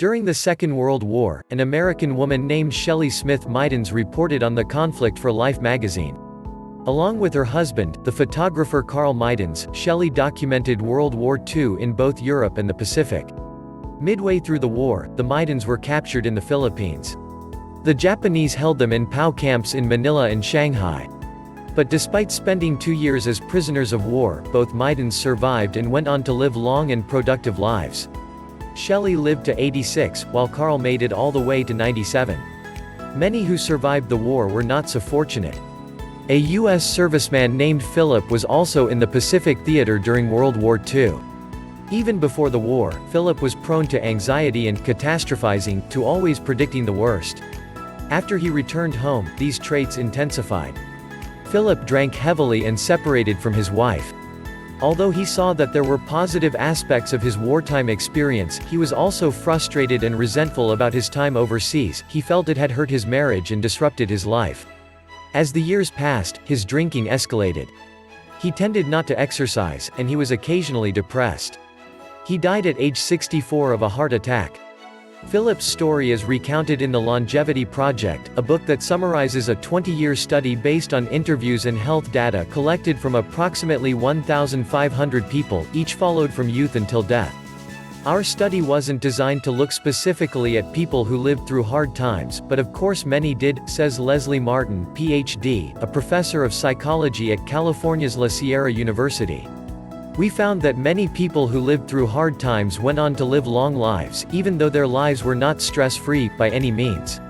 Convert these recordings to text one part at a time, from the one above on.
During the Second World War, an American woman named Shelley Smith Mydans reported on the conflict for Life magazine. Along with her husband, the photographer Carl Mydans, Shelley documented World War II in both Europe and the Pacific. Midway through the war, the Mydans were captured in the Philippines. The Japanese held them in POW camps in Manila and Shanghai. But despite spending 2 years as prisoners of war, both Mydans survived and went on to live long and productive lives. Shelley lived to 86, while Carl made it all the way to 97. Many who survived the war were not so fortunate. A U.S. serviceman named Philip was also in the Pacific Theater during World War II. Even before the war, Philip was prone to anxiety and catastrophizing, to always predicting the worst. After he returned home, these traits intensified. Philip drank heavily and separated from his wife. Although he saw that there were positive aspects of his wartime experience, he was also frustrated and resentful about his time overseas. He felt it had hurt his marriage and disrupted his life. As the years passed, his drinking escalated. He tended not to exercise, and he was occasionally depressed. He died at age 64 of a heart attack. Philip's story is recounted in The Longevity Project, a book that summarizes a 20-year study based on interviews and health data collected from approximately 1,500 people, each followed from youth until death. Our study wasn't designed to look specifically at people who lived through hard times, but of course many did, says Leslie Martin, Ph.D., a professor of psychology at California's La Sierra University. We found that many people who lived through hard times went on to live long lives, even though their lives were not stress-free, by any means.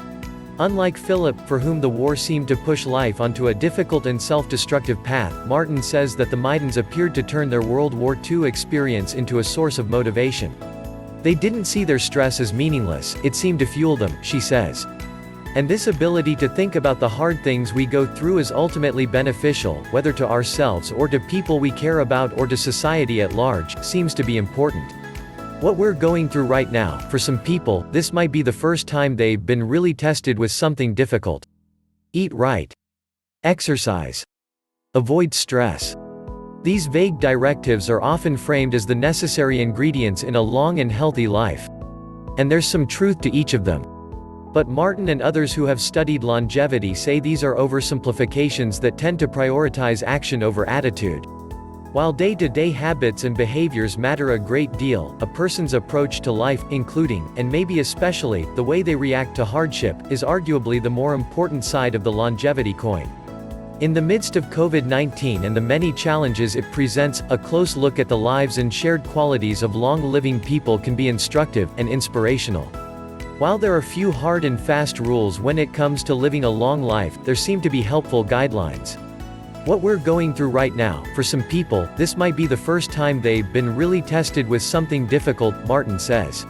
Unlike Philip, for whom the war seemed to push life onto a difficult and self-destructive path, Martin says that the Mydans appeared to turn their World War II experience into a source of motivation. They didn't see their stress as meaningless, it seemed to fuel them, she says. And this ability to think about the hard things we go through is ultimately beneficial, whether to ourselves or to people we care about or to society at large, seems to be important. What we're going through right now, for some people, this might be the first time they've been really tested with something difficult. Eat right. Exercise. Avoid stress. These vague directives are often framed as the necessary ingredients in a long and healthy life. And there's some truth to each of them. But Martin and others who have studied longevity say these are oversimplifications that tend to prioritize action over attitude. While day-to-day habits and behaviors matter a great deal, a person's approach to life, including, and maybe especially, the way they react to hardship, is arguably the more important side of the longevity coin. In the midst of COVID-19 and the many challenges it presents, a close look at the lives and shared qualities of long-living people can be instructive and inspirational. While there are few hard and fast rules when it comes to living a long life, there seem to be helpful guidelines. What we're going through right now, for some people, this might be the first time they've been really tested with something difficult, Martin says.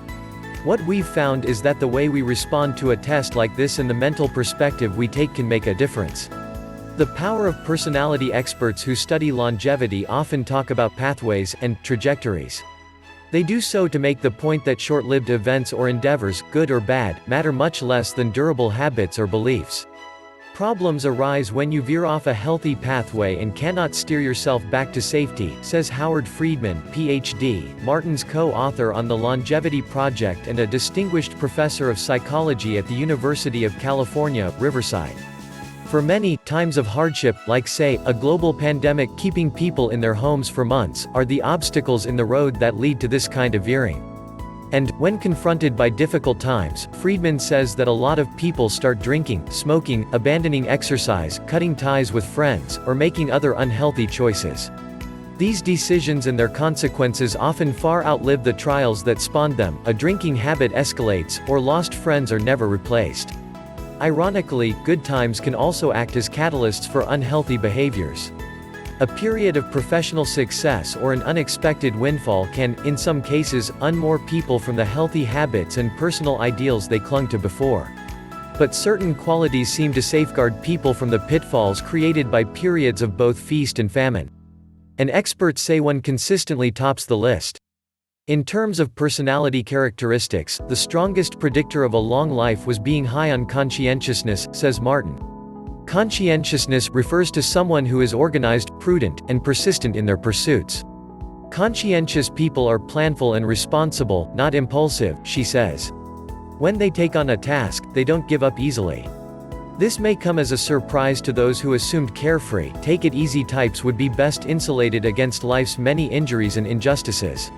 What we've found is that the way we respond to a test like this and the mental perspective we take can make a difference. The power of personality experts who study longevity often talk about pathways and trajectories. They do so to make the point that short-lived events or endeavors, good or bad, matter much less than durable habits or beliefs. Problems arise when you veer off a healthy pathway and cannot steer yourself back to safety, says Howard Friedman, Ph.D., Martin's co-author on the Longevity Project and a distinguished professor of psychology at the University of California, Riverside. For many, times of hardship, like say, a global pandemic keeping people in their homes for months, are the obstacles in the road that lead to this kind of veering. And, when confronted by difficult times, Friedman says that a lot of people start drinking, smoking, abandoning exercise, cutting ties with friends, or making other unhealthy choices. These decisions and their consequences often far outlive the trials that spawned them. A drinking habit escalates, or lost friends are never replaced. Ironically, good times can also act as catalysts for unhealthy behaviors. A period of professional success or an unexpected windfall can, in some cases, unmoor people from the healthy habits and personal ideals they clung to before. But certain qualities seem to safeguard people from the pitfalls created by periods of both feast and famine. And experts say one consistently tops the list. In terms of personality characteristics, the strongest predictor of a long life was being high on conscientiousness, says Martin. Conscientiousness refers to someone who is organized, prudent, and persistent in their pursuits. Conscientious people are planful and responsible, not impulsive, she says. When they take on a task, they don't give up easily. This may come as a surprise to those who assumed carefree, take-it-easy types would be best insulated against life's many injuries and injustices.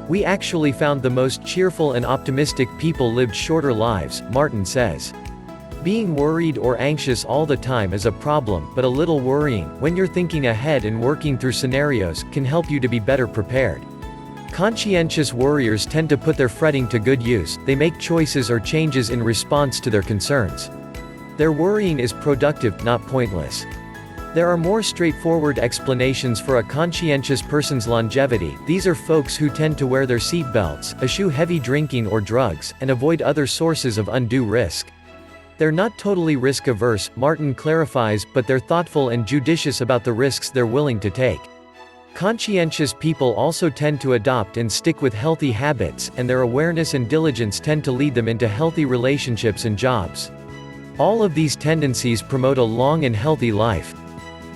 We actually found the most cheerful and optimistic people lived shorter lives, Martin says. Being worried or anxious all the time is a problem, but a little worrying, when you're thinking ahead and working through scenarios, can help you to be better prepared. Conscientious worriers tend to put their fretting to good use, they make choices or changes in response to their concerns. Their worrying is productive, not pointless. There are more straightforward explanations for a conscientious person's longevity. These are folks who tend to wear their seat belts, eschew heavy drinking or drugs, and avoid other sources of undue risk. They're not totally risk-averse, Martin clarifies, but they're thoughtful and judicious about the risks they're willing to take. Conscientious people also tend to adopt and stick with healthy habits, and their awareness and diligence tend to lead them into healthy relationships and jobs. All of these tendencies promote a long and healthy life.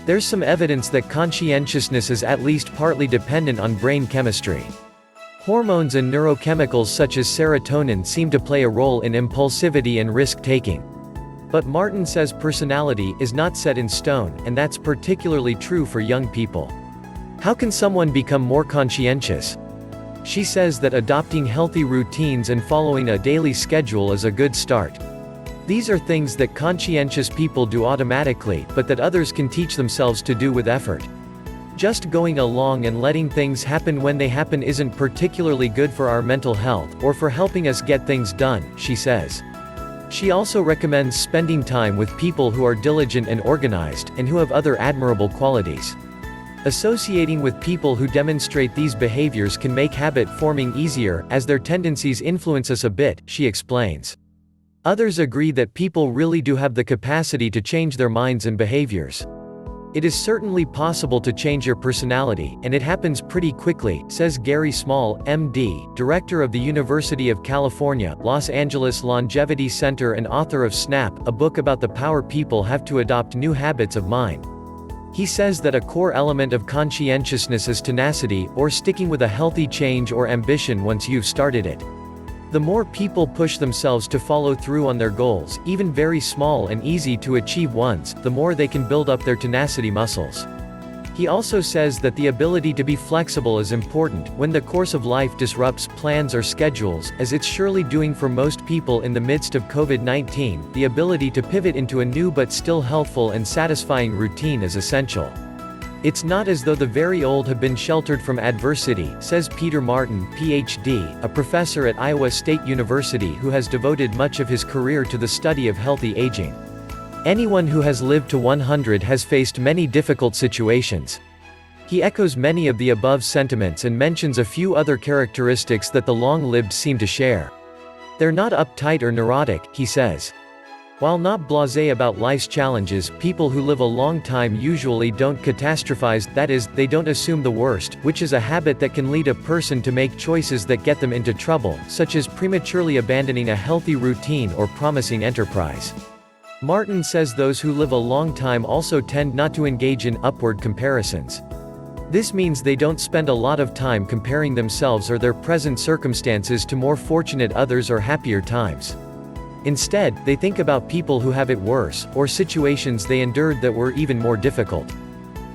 There's some evidence that conscientiousness is at least partly dependent on brain chemistry. Hormones and neurochemicals such as serotonin seem to play a role in impulsivity and risk-taking. But Martin says personality is not set in stone, and that's particularly true for young people. How can someone become more conscientious? She says that adopting healthy routines and following a daily schedule is a good start. These are things that conscientious people do automatically, but that others can teach themselves to do with effort. Just going along and letting things happen when they happen isn't particularly good for our mental health, or for helping us get things done, she says. She also recommends spending time with people who are diligent and organized, and who have other admirable qualities. Associating with people who demonstrate these behaviors can make habit forming easier, as their tendencies influence us a bit, she explains. Others agree that people really do have the capacity to change their minds and behaviors. It is certainly possible to change your personality, and it happens pretty quickly, says Gary Small, MD, director of the University of California, Los Angeles Longevity Center and author of Snap, a book about the power people have to adopt new habits of mind. He says that a core element of conscientiousness is tenacity, or sticking with a healthy change or ambition once you've started it. The more people push themselves to follow through on their goals, even very small and easy to achieve ones, the more they can build up their tenacity muscles. He also says that the ability to be flexible is important when the course of life disrupts plans or schedules, as it's surely doing for most people in the midst of COVID-19. The ability to pivot into a new but still healthful and satisfying routine is essential. It's not as though the very old have been sheltered from adversity, says Peter Martin, Ph.D., a professor at Iowa State University who has devoted much of his career to the study of healthy aging. Anyone who has lived to 100 has faced many difficult situations. He echoes many of the above sentiments and mentions a few other characteristics that the long-lived seem to share. They're not uptight or neurotic, he says. While not blasé about life's challenges, people who live a long time usually don't catastrophize, that is, they don't assume the worst, which is a habit that can lead a person to make choices that get them into trouble, such as prematurely abandoning a healthy routine or promising enterprise. Martin says those who live a long time also tend not to engage in upward comparisons. This means they don't spend a lot of time comparing themselves or their present circumstances to more fortunate others or happier times. Instead, they think about people who have it worse, or situations they endured that were even more difficult.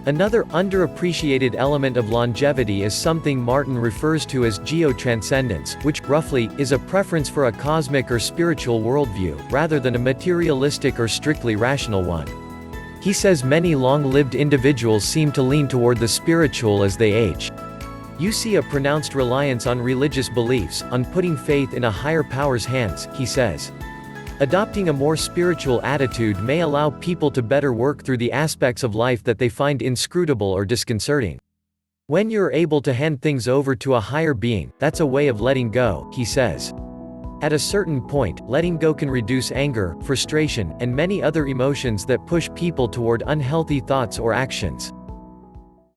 Another underappreciated element of longevity is something Martin refers to as geotranscendence, which, roughly, is a preference for a cosmic or spiritual worldview, rather than a materialistic or strictly rational one. He says many long-lived individuals seem to lean toward the spiritual as they age. You see a pronounced reliance on religious beliefs, on putting faith in a higher power's hands, he says. Adopting a more spiritual attitude may allow people to better work through the aspects of life that they find inscrutable or disconcerting. When you're able to hand things over to a higher being, that's a way of letting go, he says. At a certain point, letting go can reduce anger, frustration, and many other emotions that push people toward unhealthy thoughts or actions.